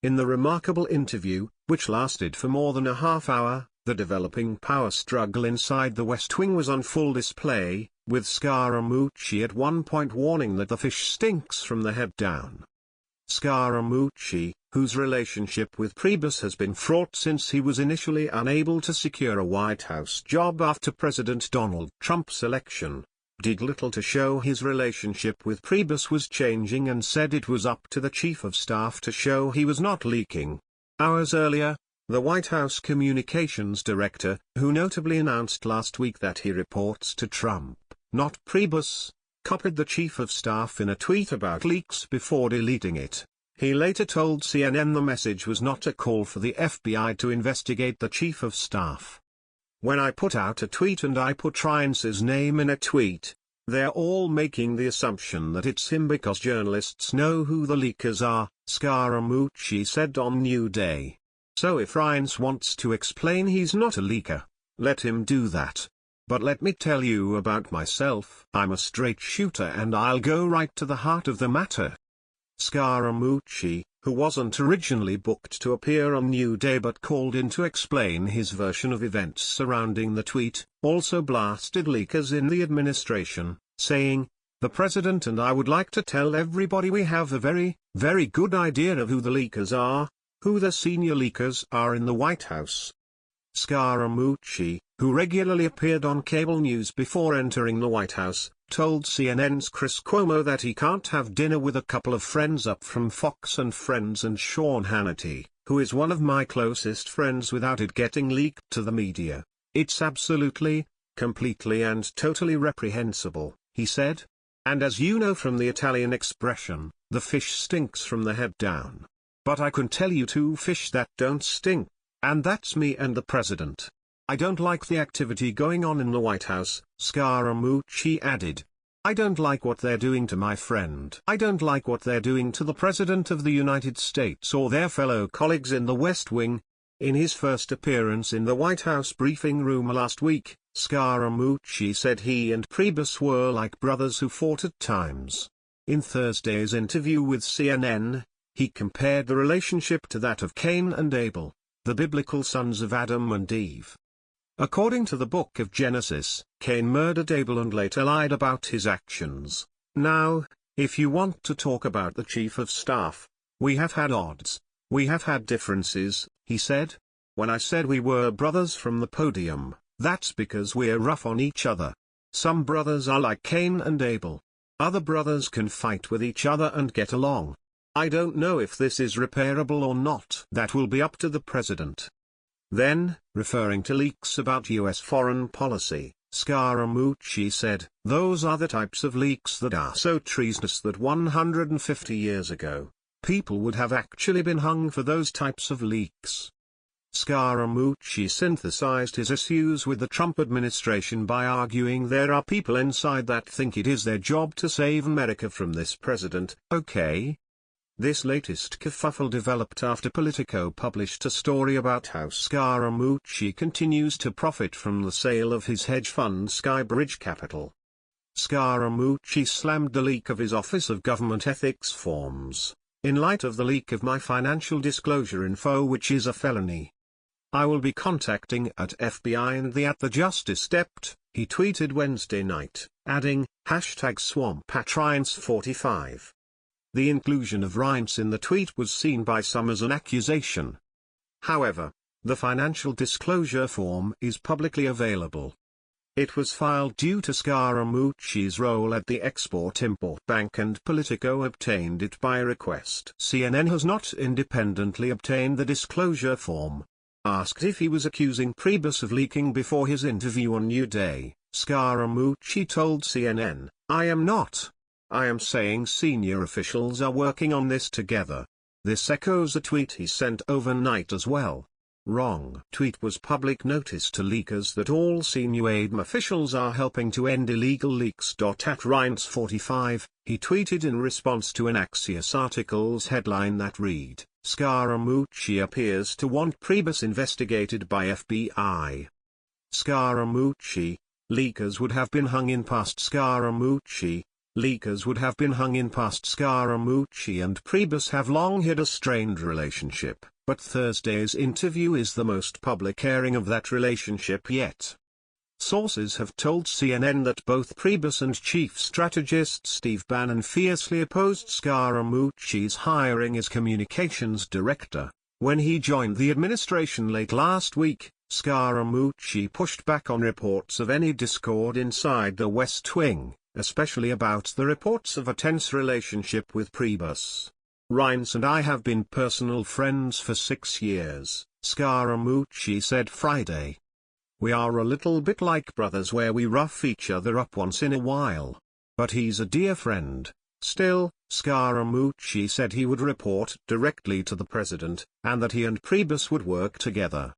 In the remarkable interview, which lasted for more than a half hour, the developing power struggle inside the West Wing was on full display, with Scaramucci at one point warning that the fish stinks from the head down. Scaramucci, whose relationship with Priebus has been fraught since he was initially unable to secure a White House job after President Donald Trump's election, did little to show his relationship with Priebus was changing and said it was up to the Chief of Staff to show he was not leaking. Hours earlier, the White House Communications Director, who notably announced last week that he reports to Trump, not Priebus, copied the Chief of Staff in a tweet about leaks before deleting it. He later told CNN the message was not a call for the FBI to investigate the Chief of Staff. When I put out a tweet and I put Reince's name in a tweet, they're all making the assumption that it's him because journalists know who the leakers are, Scaramucci said on New Day. So if Reince wants to explain he's not a leaker, let him do that. But let me tell you about myself. I'm a straight shooter and I'll go right to the heart of the matter. Scaramucci, who wasn't originally booked to appear on New Day but called in to explain his version of events surrounding the tweet, also blasted leakers in the administration, saying, "The President and I would like to tell everybody we have a very, very good idea of who the leakers are, who the senior leakers are in the White House." Scaramucci, who regularly appeared on cable news before entering the White House, told CNN's Chris Cuomo that he can't have dinner with a couple of friends up from Fox and Friends and Sean Hannity, who is one of my closest friends, without it getting leaked to the media. "It's absolutely, completely and totally reprehensible," he said. "And as you know from the Italian expression, the fish stinks from the head down. But I can tell you two fish that don't stink, and that's me and the President. I don't like the activity going on in the White House," Scaramucci added. "I don't like what they're doing to my friend. I don't like what they're doing to the President of the United States or their fellow colleagues in the West Wing." In his first appearance in the White House briefing room last week, Scaramucci said he and Priebus were like brothers who fought at times. In Thursday's interview with CNN, he compared the relationship to that of Cain and Abel, the biblical sons of Adam and Eve. According to the book of Genesis, Cain murdered Abel and later lied about his actions. "Now, if you want to talk about the Chief of Staff, we have had odds, we have had differences," he said. "When I said we were brothers from the podium, that's because we're rough on each other. Some brothers are like Cain and Abel. Other brothers can fight with each other and get along. I don't know if this is repairable or not. That will be up to the President." Then, referring to leaks about U.S. foreign policy, Scaramucci said, "Those are the types of leaks that are so treasonous that 150 years ago, people would have actually been hung for those types of leaks." Scaramucci synthesized his issues with the Trump administration by arguing there are people inside that think it is their job to save America from this president. Okay. This latest kerfuffle developed after Politico published a story about how Scaramucci continues to profit from the sale of his hedge fund Skybridge Capital. Scaramucci slammed the leak of his Office of Government Ethics forms, "In light of the leak of my financial disclosure info, which is a felony, I will be contacting at FBI and the Justice Dept," he tweeted Wednesday night, adding, #Swamp@Reince45. The inclusion of Reince in the tweet was seen by some as an accusation. However, the financial disclosure form is publicly available. It was filed due to Scaramucci's role at the Export-Import Bank, and Politico obtained it by request. CNN has not independently obtained the disclosure form. Asked if he was accusing Priebus of leaking before his interview on New Day, Scaramucci told CNN, "I am not. I am saying senior officials are working on this together." This echoes a tweet he sent overnight as well. Wrong. Tweet was public notice to leakers that all senior AIM officials are helping to end illegal leaks. At Reince45, he tweeted in response to an Axios article's headline that read, "Scaramucci appears to want Priebus investigated by FBI." Scaramucci, leakers would have been hung in past Scaramucci, leakers would have been hung in past. Scaramucci and Priebus have long had a strained relationship, but Thursday's interview is the most public airing of that relationship yet. Sources have told CNN that both Priebus and chief strategist Steve Bannon fiercely opposed Scaramucci's hiring as communications director. When he joined the administration late last week, Scaramucci pushed back on reports of any discord inside the West Wing, especially about the reports of a tense relationship with Priebus. "Reince and I have been personal friends for 6 years, Scaramucci said Friday. "We are a little bit like brothers where we rough each other up once in a while. But he's a dear friend." Still, Scaramucci said he would report directly to the president, and that he and Priebus would work together.